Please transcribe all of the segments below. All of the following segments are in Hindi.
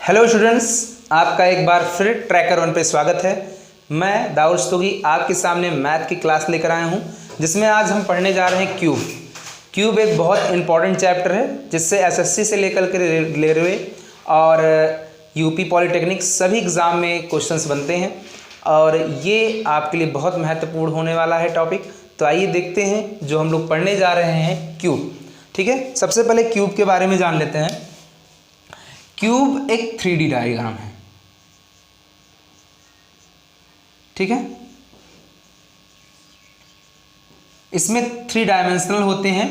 हेलो स्टूडेंट्स, आपका एक बार फिर ट्रैकर वन पे स्वागत है। मैं दाऊद रस्तोगी आपके सामने मैथ की क्लास लेकर आया हूं, जिसमें आज हम पढ़ने जा रहे हैं क्यूब। क्यूब एक बहुत इंपॉर्टेंट चैप्टर है जिससे एसएससी से लेकर के रेलवे और यूपी पॉलिटेक्निक सभी एग्ज़ाम में क्वेश्चंस बनते हैं और ये आपके लिए बहुत महत्वपूर्ण होने वाला है टॉपिक। तो आइए देखते हैं जो हम लोग पढ़ने जा रहे हैं क्यूब। ठीक है, सबसे पहले क्यूब के बारे में जान लेते हैं। क्यूब एक 3D डायग्राम है। ठीक है, इसमें 3 डायमेंशनल होते हैं,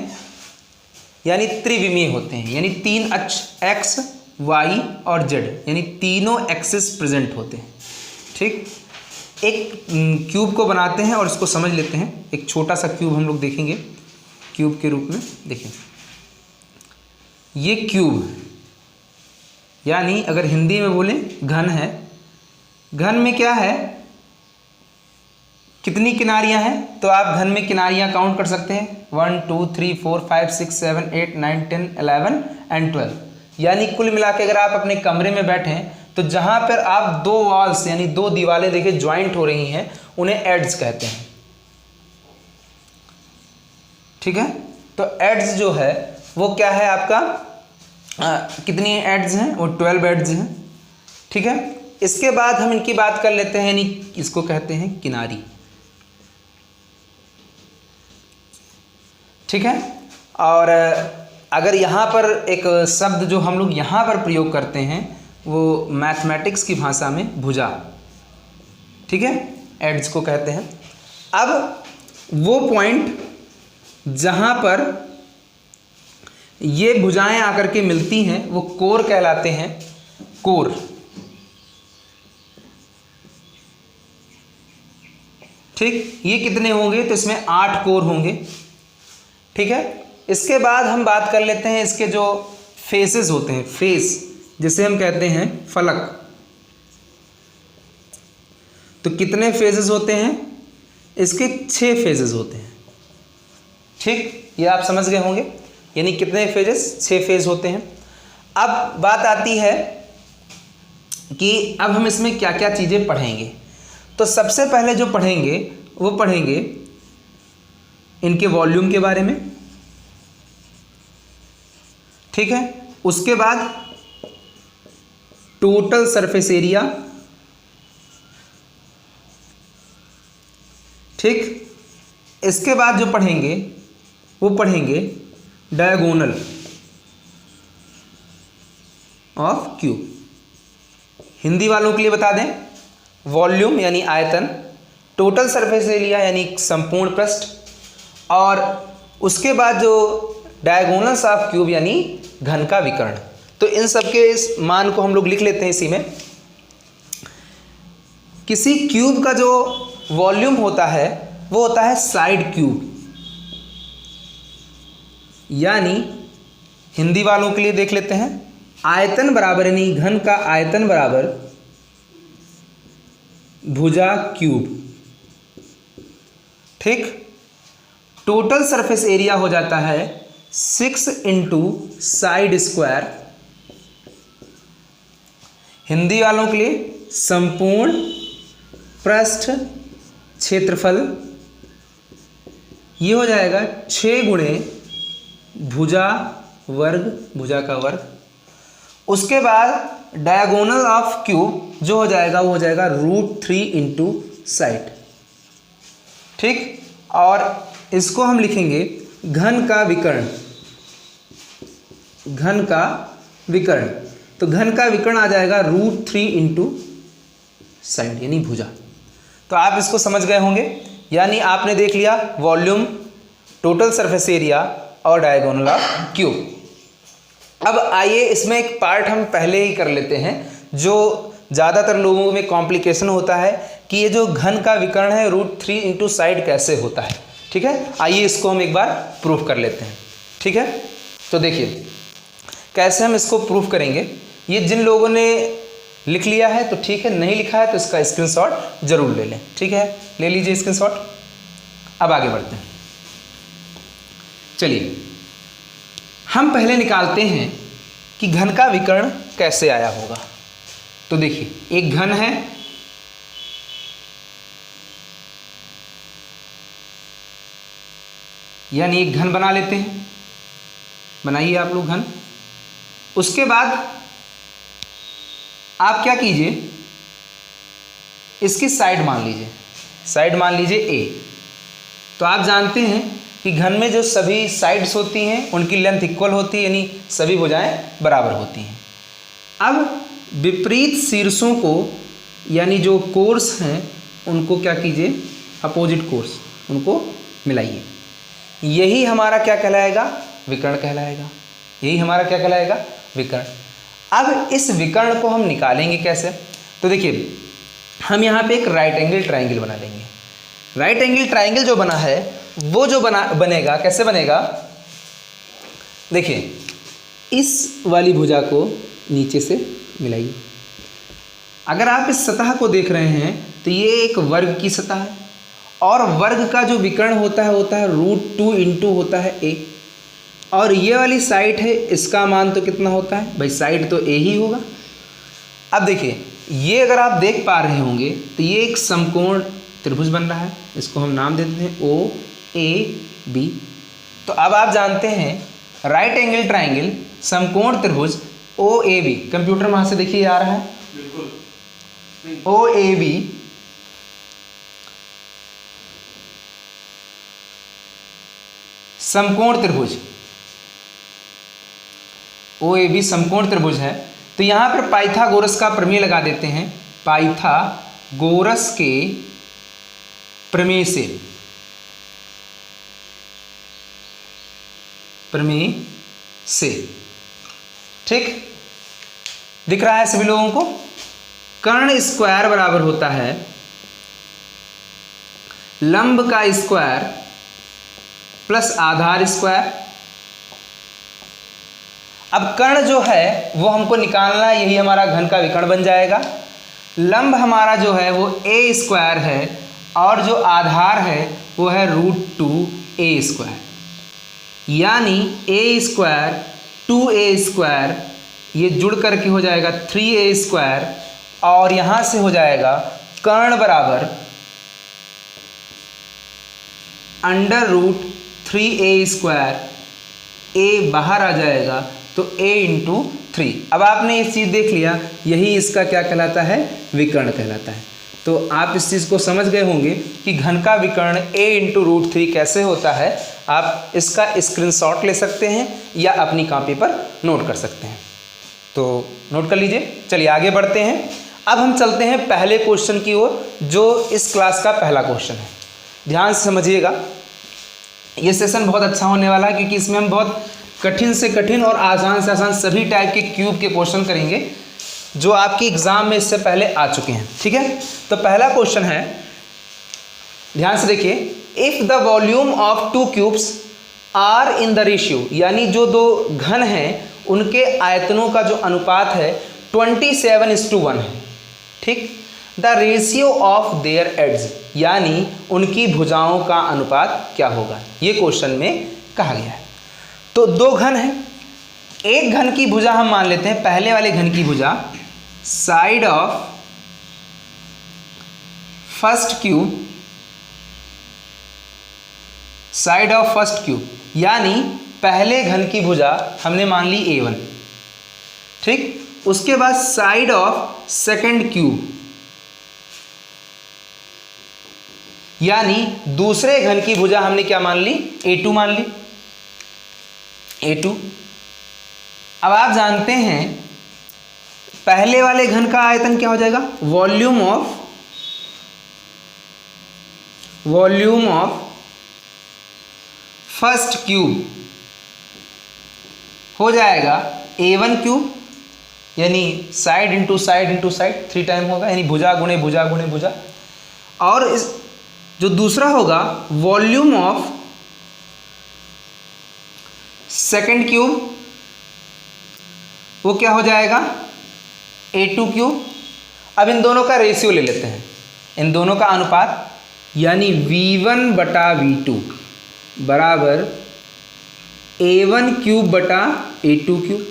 यानी त्रिविमीय होते हैं, यानी 3 अक्ष एक्स वाई और जेड, यानी तीनों एक्सिस प्रेजेंट होते हैं। ठीक, एक क्यूब को बनाते हैं और इसको समझ लेते हैं। एक छोटा सा क्यूब हम लोग देखेंगे क्यूब के रूप में। देखिए, ये क्यूब यानी अगर हिंदी में बोलें घन है। घन में क्या है, कितनी किनारियां हैं, तो आप घन में किनारियां काउंट कर सकते हैं 1 2 3 4 5 6 7 8 9 10 11 एंड 12। यानी कुल मिला के अगर आप अपने कमरे में बैठे हैं तो जहां पर आप 2 वॉल्स यानी 2 दीवारें देखिए ज्वाइंट हो रही हैं, उन्हें एड्स कहते हैं। ठीक है, तो एड्स जो है वो क्या है आपका, कितनी एड्स हैं, वो 12 एड्स हैं। ठीक है, इसके बाद हम इनकी बात कर लेते हैं, यानी इसको कहते हैं किनारी। ठीक है, और अगर यहाँ पर एक शब्द जो हम लोग यहाँ पर प्रयोग करते हैं वो मैथमेटिक्स की भाषा में भुजा, ठीक है, एड्स को कहते हैं। अब वो पॉइंट जहाँ पर ये भुजाएं आकर के मिलती हैं वो कोर कहलाते हैं। कोर, ठीक, ये कितने होंगे, तो इसमें 8 कोर होंगे। ठीक है, इसके बाद हम बात कर लेते हैं इसके जो फेसेस होते हैं, फेस जिसे हम कहते हैं फलक। तो कितने फेजेस होते हैं, इसके 6 फेजेस होते हैं। ठीक, ये आप समझ गए होंगे, यानी कितने फेजेस, 6 फेज होते हैं। अब बात आती है कि अब हम इसमें क्या क्या चीज़ें पढ़ेंगे। तो सबसे पहले जो पढ़ेंगे वो पढ़ेंगे इनके वॉल्यूम के बारे में। ठीक है, उसके बाद टोटल सरफेस एरिया। ठीक, इसके बाद जो पढ़ेंगे वो पढ़ेंगे डायगोनल ऑफ क्यूब। हिंदी वालों के लिए बता दें, वॉल्यूम यानी आयतन, टोटल सरफेस एरिया यानी संपूर्ण पृष्ठ, और उसके बाद जो डायगोनल्स ऑफ क्यूब यानी घन का विकर्ण। तो इन सब के इस मान को हम लोग लिख लेते हैं इसी में। किसी क्यूब का जो वॉल्यूम होता है वो होता है साइड क्यूब, यानी हिंदी वालों के लिए देख लेते हैं, आयतन बराबर यानी घन का आयतन बराबर भुजा क्यूब। ठीक, टोटल सरफेस एरिया हो जाता है 6 इंटू साइड स्क्वायर। हिंदी वालों के लिए संपूर्ण पृष्ठ क्षेत्रफल, ये हो जाएगा 6 गुणे भुजा वर्ग, भुजा का वर्ग। उसके बाद डायगोनल ऑफ क्यूब जो हो जाएगा वो हो जाएगा √3 इंटू साइड। ठीक, और इसको हम लिखेंगे घन का विकर्ण। घन का विकर्ण, तो घन का विकर्ण आ जाएगा √3 इंटू साइड यानी भुजा। तो आप इसको समझ गए होंगे, यानी आपने देख लिया वॉल्यूम, टोटल सरफेस एरिया और डायगोनल ऑफ क्यूब। अब आइए इसमें एक पार्ट हम पहले ही कर लेते हैं, जो ज़्यादातर लोगों में कॉम्प्लिकेशन होता है कि ये जो घन का विकर्ण है √3 इंटू साइड कैसे होता है। ठीक है, आइए इसको हम एक बार प्रूफ कर लेते हैं। ठीक है, तो देखिए कैसे हम इसको प्रूफ करेंगे। ये जिन लोगों ने लिख लिया है तो ठीक है, नहीं लिखा है तो इसका स्क्रीनशॉट जरूर ले लें। ठीक है, ले लीजिए स्क्रीनशॉट। अब आगे बढ़ते हैं। चलिए हम पहले निकालते हैं कि घन का विकर्ण कैसे आया होगा। तो देखिए एक घन है, यानी एक घन बना लेते हैं, बनाइए आप लोग घन। उसके बाद आप क्या कीजिए, इसकी साइड मान लीजिए, साइड मान लीजिए ए। तो आप जानते हैं कि घन में जो सभी साइड्स होती हैं उनकी लेंथ इक्वल होती है, यानी सभी भुजाएं बराबर होती हैं। अब विपरीत शीर्षों को यानी जो कोर्स हैं उनको क्या कीजिए, अपोजिट कोर्स उनको मिलाइए। यही हमारा क्या कहलाएगा, विकर्ण कहलाएगा। यही हमारा क्या कहलाएगा, विकर्ण। अब इस विकर्ण को हम निकालेंगे कैसे, तो देखिए हम यहाँ पे एक राइट एंगल ट्राइंगल बना लेंगे। राइट एंगल ट्राइंगल जो बना है वो जो बनेगा, कैसे बनेगा, देखिए इस वाली भुजा को नीचे से मिलाइए। अगर आप इस सतह को देख रहे हैं तो ये एक वर्ग की सतह है, और वर्ग का जो विकर्ण होता है √2 इंटू होता है a, और ये वाली साइड है, इसका मान तो कितना होता है भाई, साइड तो a ही होगा। अब देखिए ये अगर आप देख पा रहे होंगे तो ये एक समकोण त्रिभुज बन रहा है, इसको हम नाम देते हैं OAB। तो अब आप जानते हैं राइट एंगल ट्राइंगल समकोण त्रिभुज OAB, कंप्यूटर वहां से देखिए आ रहा है, बिल्कुल OAB समकोण त्रिभुज, OAB समकोण त्रिभुज है। तो यहां पर पाइथागोरस का प्रमेय लगा देते हैं, पाइथागोरस के प्रमेय से, ठीक दिख रहा है सभी लोगों को। कर्ण स्क्वायर बराबर होता है लंब का स्क्वायर प्लस आधार स्क्वायर। अब कर्ण जो है वो हमको निकालना है, यही हमारा घन का विकर्ण बन जाएगा। लंब हमारा जो है वो a स्क्वायर है, और जो आधार है वो है √2a स्क्वायर, यानी a स्क्वायर 2a स्क्वायर, ये जुड़ करके हो जाएगा 3a स्क्वायर, और यहाँ से हो जाएगा कर्ण बराबर √3a स्क्वायर, a बाहर आ जाएगा तो a इंटू 3। अब आपने इस चीज़ देख लिया, यही इसका क्या कहलाता है, विकर्ण कहलाता है। तो आप इस चीज़ को समझ गए होंगे कि घन का विकर्ण a इंटू √3 कैसे होता है। आप इसका स्क्रीनशॉट ले सकते हैं या अपनी कॉपी पर नोट कर सकते हैं, तो नोट कर लीजिए। चलिए आगे बढ़ते हैं। अब हम चलते हैं पहले क्वेश्चन की ओर, जो इस क्लास का पहला क्वेश्चन है। ध्यान से समझिएगा, ये सेशन बहुत अच्छा होने वाला है, क्योंकि इसमें हम बहुत कठिन से कठिन और आसान से आसान सभी टाइप के क्यूब के क्वेश्चन करेंगे जो आपके एग्जाम में इससे पहले आ चुके हैं, ठीक है। तो पहला क्वेश्चन है, ध्यान से देखिए, if the volume of 2 cubes are in the ratio, यानी जो दो घन हैं उनके आयतनों का जो अनुपात है 27:1 है, ठीक। The ratio of their edges, यानी उनकी भुजाओं का अनुपात क्या होगा, ये क्वेश्चन में कहा गया है। तो दो घन हैं, एक घन की भुजा हम मान लेते हैं, पहले वाले घन की भुजा side of first cube, side of first cube, यानी पहले घन की भुजा हमने मान ली A1, ठीक। उसके बाद साइड ऑफ सेकंड क्यूब, यानी दूसरे घन की भुजा हमने क्या मान ली, A2 मान ली, A2। अब आप जानते हैं पहले वाले घन का आयतन क्या हो जाएगा, वॉल्यूम ऑफ फर्स्ट क्यूब हो जाएगा A1 क्यूब, यानी side into side into side 3 time होगा, यानी भुजा गुणे भुजा गुणे भुजा। और इस जो दूसरा होगा वॉल्यूम ऑफ सेकंड क्यूब, वो क्या हो जाएगा A2 क्यूब। अब इन दोनों का रेशियो ले लेते हैं, इन दोनों का अनुपात, यानी V1 बटा V2 बराबर A1 क्यूब बटा A2 क्यूब,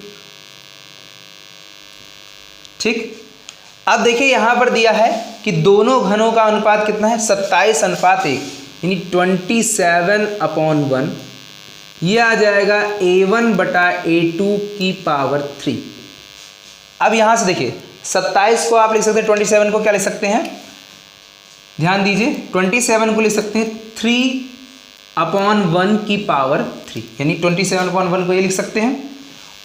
ठीक। अब देखिए यहाँ पर दिया है कि दोनों घनों का अनुपात कितना है, 27:1, यानी 27/1। ये आ जाएगा A1/A2 की पावर 3। अब यहाँ से देखिए 27 को आप लिख सकते हैं, 27 को क्या लिख सकते हैं, ध्यान दीजिए, 27 को लिख सकते हैं 3/1 की पावर 3, यानी 27/1 को ये लिख सकते हैं।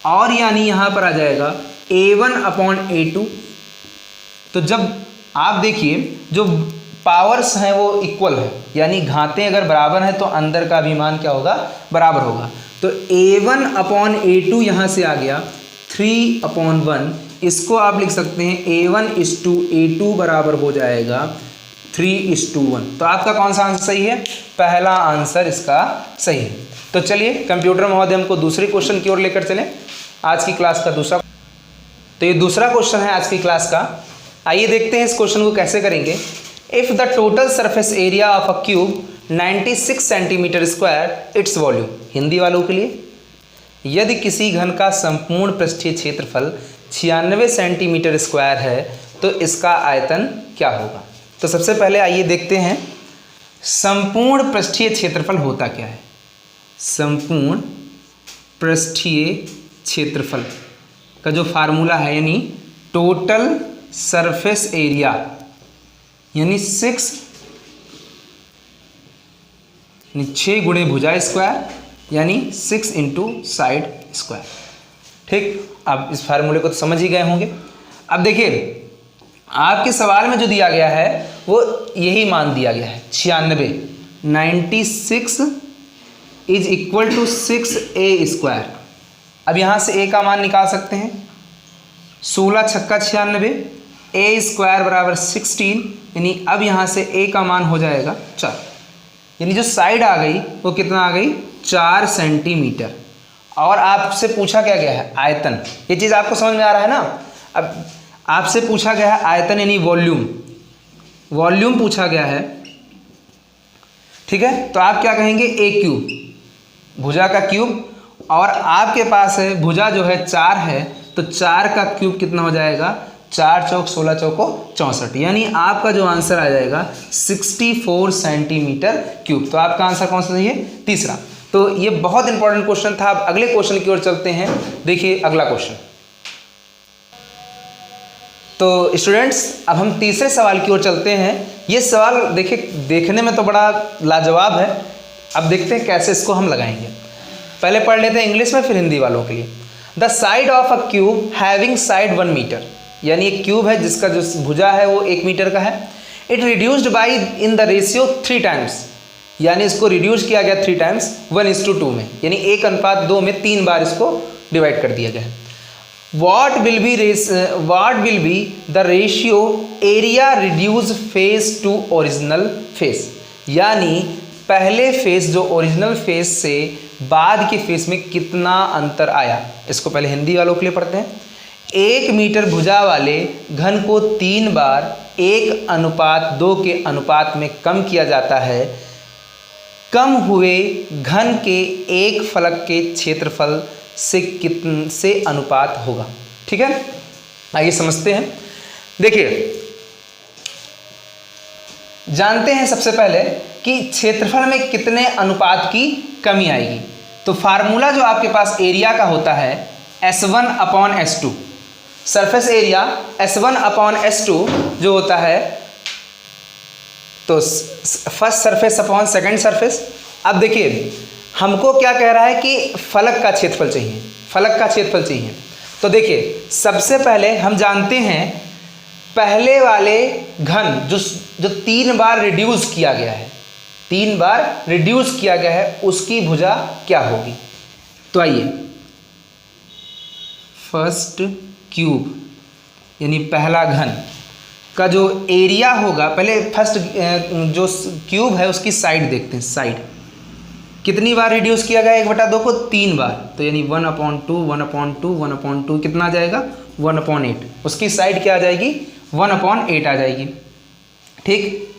और यानी यहाँ पर आ जाएगा A1/A2। तो जब आप देखिए जो पावर्स हैं वो इक्वल है, यानी घातें अगर बराबर हैं तो अंदर का भी मान क्या होगा, बराबर होगा। तो A1/A2 यहाँ से आ गया 3/1। इसको आप लिख सकते हैं A1:A2 बराबर हो जाएगा 3:1। तो आपका कौन सा आंसर सही है, पहला आंसर इसका सही है। तो चलिए कंप्यूटर महोदय हमको दूसरे क्वेश्चन की ओर लेकर चलें, आज की क्लास का दूसरा। तो ये दूसरा क्वेश्चन है आज की क्लास का। आइए देखते हैं इस क्वेश्चन को कैसे करेंगे। If the total surface area of a cube 96 centimetre square its volume, Hindi वालों के लिए, यदि किसी घन का संपूर्ण पृष्ठीय क्षेत्रफल 96 सेंटीमीटर स्क्वायर है तो इसका आयतन क्या होगा। तो सबसे पहले आइए देखते हैं संपूर्ण पृष्ठीय क्षेत्रफल होता क्या है। संपूर्ण पृष्ठीय क्षेत्रफल का जो फार्मूला है, यानी टोटल सरफेस एरिया, यानी 6 गुणे भुजा स्क्वायर, यानी 6 × साइड स्क्वायर। ठीक, अब इस फार्मूले को तो समझ ही गए होंगे। अब देखिए आपके सवाल में जो दिया गया है वो यही मान दिया गया है 96, 96 is equal to 6a square. अब यहाँ से a का मान निकाल सकते हैं, 16 छक्का 96, a स्क्वायर बराबर 16, यानी अब यहाँ से a का मान हो जाएगा 4, यानी जो साइड आ गई वो कितना आ गई, 4 सेंटीमीटर। और आपसे पूछा क्या गया है, आयतन। ये चीज़ आपको समझ में आ रहा है ना। अब आपसे पूछा गया है आयतन, यानी वॉल्यूम, वॉल्यूम पूछा गया है। ठीक है, तो आप क्या कहेंगे, a क्यूब, भुजा का क्यूब, और आपके पास है भुजा जो है 4 है, तो 4 का क्यूब कितना हो जाएगा, 4 चौक 16 चौको 64, यानी आपका जो आंसर आ जाएगा 64 सेंटीमीटर क्यूब। तो आपका आंसर कौन सा सही है, तीसरा। तो ये बहुत इंपॉर्टेंट क्वेश्चन था। अब अगले क्वेश्चन की ओर चलते हैं। देखिए अगला क्वेश्चन। तो स्टूडेंट्स अब हम तीसरे सवाल की ओर चलते हैं। ये सवाल देखिए देखने में तो बड़ा लाजवाब है। अब देखते हैं कैसे इसको हम लगाएंगे। पहले पढ़ लेते हैं इंग्लिश में, फिर हिंदी वालों के लिए। The side of a cube having side 1 metre, यानी एक क्यूब है जिसका जो भुजा है वो 1 मीटर का है। It reduced by in the ratio 3 times, यानी इसको रिड्यूस किया गया 3 टाइम्स 1:2 में, यानी 1:2 में 3 बार इसको डिवाइड कर दिया गया है। What will be the ratio area reduced face to original face, यानी पहले फेस जो ओरिजिनल फेस से बाद के फेस में कितना अंतर आया। इसको पहले हिंदी वालों के लिए पढ़ते हैं। 1 मीटर भुजा वाले घन को 3 बार 1:2 के अनुपात में कम किया जाता है। कम हुए घन के एक फलक के क्षेत्रफल से अनुपात होगा। ठीक है, आइए समझते हैं। देखिए जानते हैं सबसे पहले कि क्षेत्रफल में कितने अनुपात की कमी आएगी। तो फार्मूला जो आपके पास एरिया का होता है S1/S2, सरफेस एरिया S1/S2 जो होता है, तो first surface upon second surface. अब देखिए हमको क्या कह रहा है कि फलक का क्षेत्रफल चाहिए, फलक का क्षेत्रफल चाहिए। तो देखिए सबसे पहले हम जानते हैं पहले वाले घन जो 3 बार रिड्यूस किया गया है, 3 बार रिड्यूस किया गया है, उसकी भुजा क्या होगी। तो आइए फर्स्ट क्यूब यानी पहला घन का जो एरिया होगा, पहले फर्स्ट जो क्यूब है उसकी साइड देखते हैं। साइड कितनी बार रिड्यूस किया गया 1/2 को, 3 बार, तो यानी 1/2 1/2 1/2 कितना आ जाएगा 1/8। उसकी साइड क्या आ जाएगी 1/8 आ जाएगी। ठीक,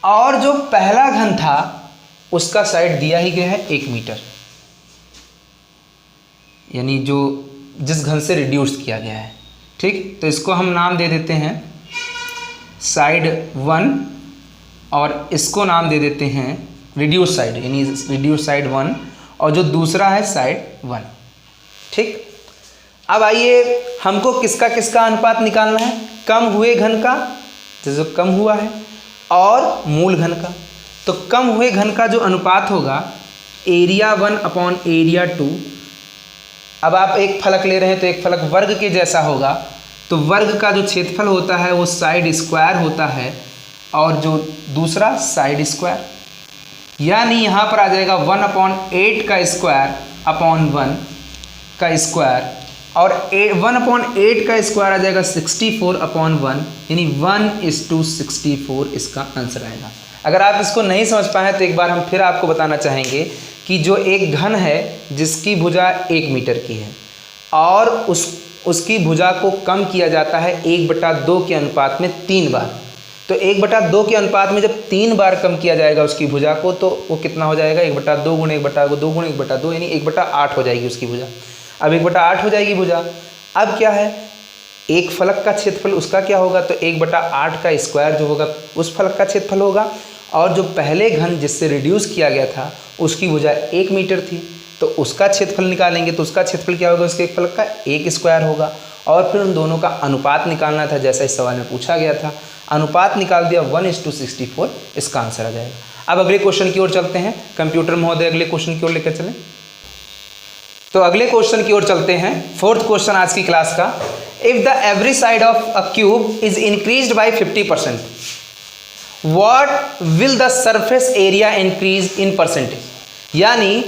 और जो पहला घन था उसका साइड दिया ही गया है 1 मीटर, यानी जो जिस घन से रिड्यूस किया गया है। ठीक, तो इसको हम नाम दे देते हैं साइड 1 और इसको नाम दे देते हैं रिड्यूस साइड, यानी रिड्यूस साइड 1, और जो दूसरा है साइड 1। ठीक, अब आइए हमको किसका किसका अनुपात निकालना है, कम हुए घन का, जो कम हुआ है, और मूल घन का। तो कम हुए घन का जो अनुपात होगा एरिया 1 अपॉन एरिया 2। अब आप एक फलक ले रहे हैं तो एक फलक वर्ग के जैसा होगा, तो वर्ग का जो क्षेत्रफल होता है वो साइड स्क्वायर होता है, और जो दूसरा साइड स्क्वायर, यानी यहाँ पर आ जाएगा 1/8 का स्क्वायर अपॉन 1 का स्क्वायर, और 1/8 का स्क्वायर आ जाएगा 64/1, यानी 1:64 इसका आंसर आएगा। अगर आप इसको नहीं समझ पाए तो एक बार हम फिर आपको बताना चाहेंगे कि जो एक घन है जिसकी भुजा 1 मीटर की है और उसकी भुजा को कम किया जाता है 1/2 के अनुपात में 3 बार, तो 1/2 के अनुपात में जब 3 बार कम किया जाएगा उसकी भुजा को, तो वो कितना हो जाएगा, 1/2 गुणे 1/2 गुणे 1/2, यानी 1/8 हो जाएगी उसकी भुजा। अब 1/8 हो जाएगी भुजा। अब क्या है, एक फलक का क्षेत्रफल उसका क्या होगा, तो 1/8 का स्क्वायर जो होगा उस फलक का क्षेत्रफल होगा, और जो पहले घन जिससे रिड्यूस किया गया था उसकी भुजा 1 मीटर थी, तो उसका क्षेत्रफल निकालेंगे, तो उसका क्षेत्रफल क्या होगा, उसके एक फलक का 1 स्क्वायर होगा, और फिर उन दोनों का अनुपात निकालना था जैसा इस सवाल में पूछा गया था। अनुपात निकाल दिया 1:64, इसका आंसर आ जाएगा। अब अगले क्वेश्चन की ओर चलते हैं। कंप्यूटर महोदय अगले क्वेश्चन की ओर लेकर चलें। तो अगले क्वेश्चन की ओर चलते हैं, 4th क्वेश्चन आज की क्लास का। If the average side of a cube is increased by 50%, what will the surface area increase in percentage. यानी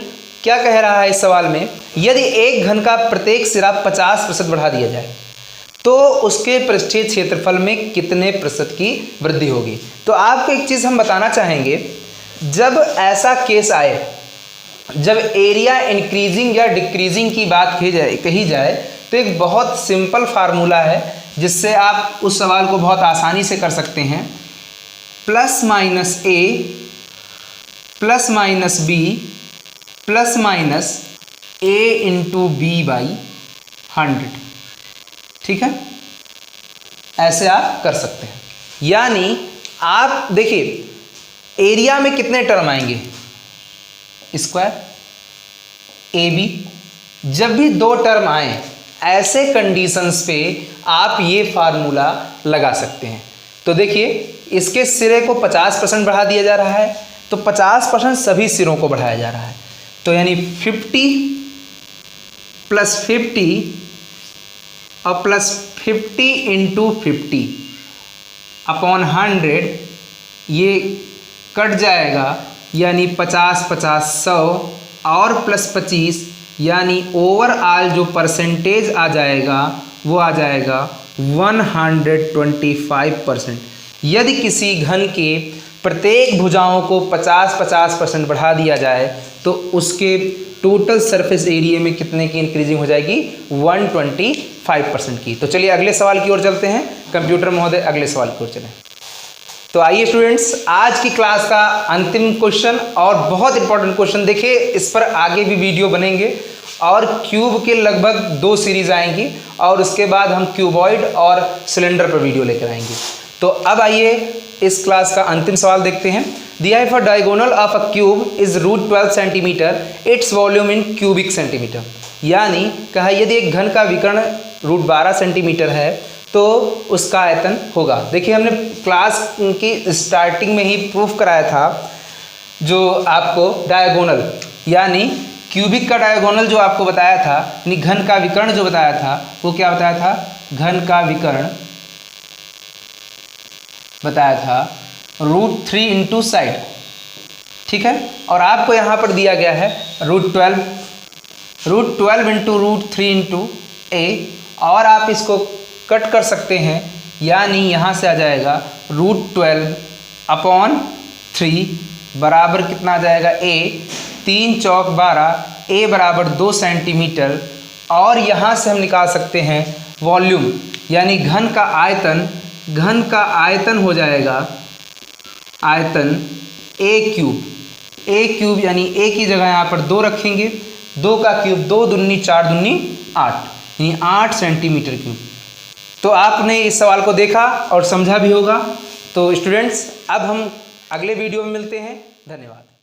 क्या कह रहा है इस सवाल में, यदि एक घन का प्रत्येक सिरा 50% बढ़ा दिया जाए तो उसके पृष्ठीय क्षेत्रफल में कितने प्रतिशत की वृद्धि होगी। तो आपको एक चीज़ हम बताना चाहेंगे, जब ऐसा केस आए, जब एरिया इंक्रीजिंग या डिक्रीजिंग की बात कही जाए तो एक बहुत सिंपल फार्मूला है जिससे आप उस सवाल को बहुत आसानी से कर सकते हैं। Plus minus a plus minus b plus minus a into b by 100। ठीक है, ऐसे आप कर सकते हैं। यानी आप देखिए एरिया में कितने टर्म आएंगे, स्क्वायर ए बी। जब भी 2 टर्म आए ऐसे कंडीशंस पे आप ये फार्मूला लगा सकते हैं। तो देखिए इसके सिरे को 50% बढ़ा दिया जा रहा है, तो 50% सभी सिरों को बढ़ाया जा रहा है, तो यानी 50 प्लस 50 और प्लस 50 इंटू 50 अपॉन 100, ये कट जाएगा, यानी 50 50 100 और प्लस 25, यानी ओवरऑल जो परसेंटेज आ जाएगा वो आ जाएगा 125%। यदि किसी घन के प्रत्येक भुजाओं को 50-50% बढ़ा दिया जाए तो उसके टोटल सरफेस एरिया में कितने की इंक्रीजिंग हो जाएगी, 125% की। तो चलिए अगले सवाल की ओर चलते हैं। कंप्यूटर महोदय अगले सवाल की ओर चलें। तो आइए स्टूडेंट्स, आज की क्लास का अंतिम क्वेश्चन और बहुत इंपॉर्टेंट क्वेश्चन। देखिए इस पर आगे भी वीडियो बनेंगे और क्यूब के लगभग 2 सीरीज आएंगी और उसके बाद हम क्यूबॉइड और सिलेंडर पर वीडियो लेकर आएंगे। तो अब आइए इस क्लास का अंतिम सवाल देखते हैं। दिया है, for diagonal of a cube is √12 centimetre, its volume in cubic centimetre. यानी कहा यदि एक घन का विकर्ण √12 सेंटीमीटर है तो उसका आयतन होगा। देखिए हमने क्लास की स्टार्टिंग में ही प्रूफ कराया था, जो आपको डायगोनल यानी क्यूबिक का डायगोनल जो आपको बताया था, यानी घन का विकर्ण जो बताया था, वो क्या बताया था, घन का विकर्ण बताया था √3 इंटू साइड। ठीक है, और आपको यहाँ पर दिया गया है √12 इंटू √3 इंटू ए, और आप इसको कट कर सकते हैं, यानी यहाँ से आ जाएगा √12 अपॉन 3 बराबर कितना आ जाएगा, ए 3 चौक 12, ए बराबर 2 सेंटीमीटर। और यहाँ से हम निकाल सकते हैं वॉल्यूम, यानी घन का आयतन। घन का आयतन हो जाएगा आयतन ए क्यूब, यानी ए की जगह यहाँ पर 2 रखेंगे, 2 का क्यूब 2 दूनी 4 दूनी 8, यानी 8 सेंटीमीटर क्यूब। तो आपने इस सवाल को देखा और समझा भी होगा। तो स्टूडेंट्स, अब हम अगले वीडियो में मिलते हैं। धन्यवाद।